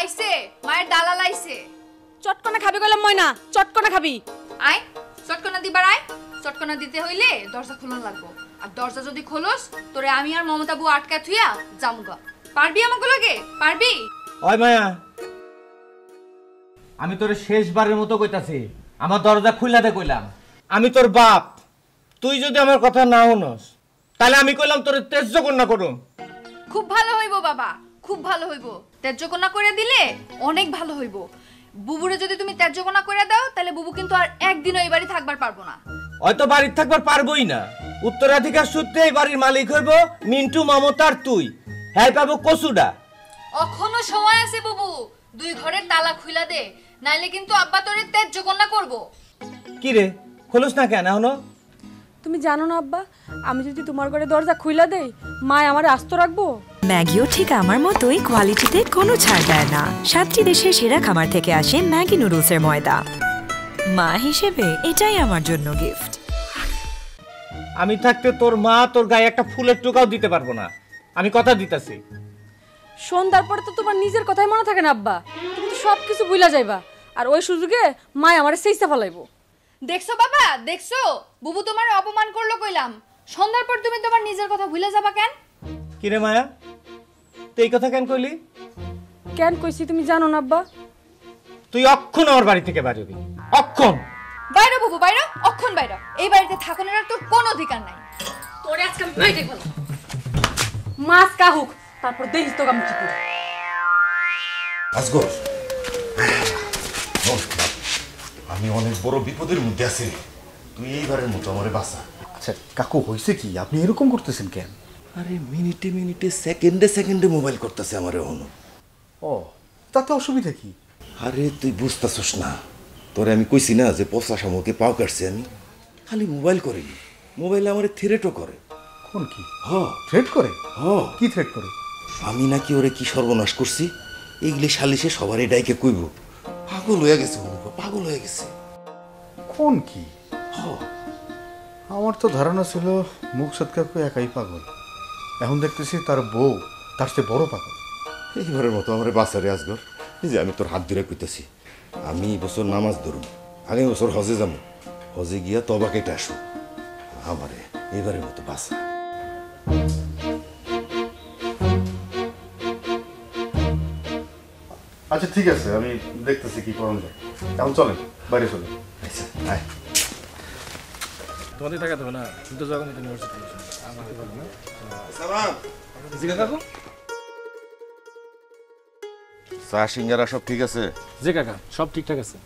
আইছে মায়ের দালাল আইছে। চটকনা খাবি কইলাম ময়না, চটকনা খাবি। আয় চটকনা দিবার আয়। চটকনা দিতে হইলে দরজা খুলন লাগবো। আর দরজা যদি খোলস তোরে আমি আর মমতা বউ আটকা থুইয়া জামুগা। পারবি আমাকে লাগে? পারবি? ওই মায়া, আমি তোরে শেষবারের মতো কইতাছি, আমার দরজা খুইলা দে কইলাম। আমি তোর বাপ, তুই যদি আমার কথা না শুনস তাহলে আমি কইলাম তোরে তেজ্য কন্যা করুম। খুব ভালো হইব বাবা, খুব ভালো হইব। তেজ্যকন্যা করে দিলে অনেক ভালো হইব। বুবুরে যদি তুমি তেজ্যকন্যা করে দাও তাহলে বুবু কিন্তু আর একদিনও এই বাড়ি থাকবার পারবো না। হয়তো বাড়ির থাকবার পারবই না, উত্তরাধিকার সূত্রে এই বাড়ির মালিক হইব মিন্টু, মমতার তুই। হ্যাঁ পাবো কসুডা। এখনো সময় আছে বুবু, 2 ঘরের তালা খুইলা দে, নাইলে কিন্তু আব্বা তোরে তেজ্যকন্যা করব। কি রে খোলস না কেন এখনো? তুমি জানো না আব্বা, আমি যদি তোমার ঘরে দরজা খুইলা দেই মা আমারে আস্ত রাখবো। ম্যাগিও ঠিক আমার মতোই কোয়ালিটিতে কোনো ছাড় দেয় না। 7টি দেশের সেরা খামার থেকে আসে ম্যাগি নুডলসের ময়দা। মা হিসেবে এটাই আমার জন্য গিফট। আমি থাকতে তোর মা তোর গায়ে একটা ফুলের টোকাও দিতে পারবো না, আমি কথা দিতেছি। সন্ধ্যার পরে তো তোমার নিজের কথাই মনে থাকে না আব্বা, তুমি তো সব কিছু ভুলা যাইবা। আর ওই সুযোগে মা আমারে সেইসা ফলাইবো। দেখছো বাবা, দেখছো বুবু তোমার অপমান করলো কইলাম। সন্ধ্যার পর তুমি তোমার নিজের কথা ভুলে যাবা কেন? কি রে মায়া, তুই এই কথা কেন কইলি? কেন কইছি তুমি জানো না আব্বা? তুই অক্ষণ আমার বাড়ি থেকে বাইরে হবি, অক্ষণ। বাইরে বুবু বাইরে, অক্ষণ বাইরে। এই বাড়িতে থাকনের আর তোর কোনো অধিকার নাই। তোরে আজকে আমি বাইরে গেলাম, মাছ কাহুক, তারপর দেখিস তো আমি কি করি। আসগর, আমি অনেক বড় বিপদের মধ্যে আছি, তুই এইবারের মতো আমারে বাঁচা। আচ্ছা কাকু, হয়েছে কি? আপনি এরকম করতেছেন কেন? আরে মিনিটে মিনিটে সেকেন্ডে সেকেন্ডে মোবাইল করতেছে আমারে হনো। ও, তাতে অসুবিধা কি? আরে তুই বুঝতেছস না, তোরে আমি কইছি না যে পচা শামুকে পাও কাটছি আমি। খালি মোবাইল করিনি, মোবাইলে আমারে থ্রেটও করে। কোন কি? হ থ্রেট করে? হ, কি থ্রেট করে? আমি নাকি ওরে কি সর্বনাশ করছি এইগুলি সালিশে সবারই ডাইকে কইব। পাগল হয়ে গেছে অনুপা, পাগল হয়ে গেছে। কোন কি? হ, আমার তো ধারণা ছিল মুকসদ কাকু একাই পাগল, এখন দেখতেছি তার বউ তার চেয়ে বড় পাগল। এইবারের মতো আমার বাসারে আসগর, এই যে আমি তোর হাত ধরে কইতেছি, আমি এই বছর নামাজ ধরুন, আগামী বছর হজে যাবো, হজে গিয়া তবা কেটে আসো আমারে এবারের মতো বাসা। আচ্ছা ঠিক আছে, আমি দেখতেছি কি করা যায়। এখন চলেন বাইরে চলেন। আচ্ছা আয়। তোমাদের টাকা দেবে না, তুমি তো জগন্নাথ ইউনিভার্সিটি আমাকে বলো না। সালাম। জিগা কাকু? চা সিঙ্গারা সব ঠিক আছে? জি কাকা, সব ঠিকঠাক আছে।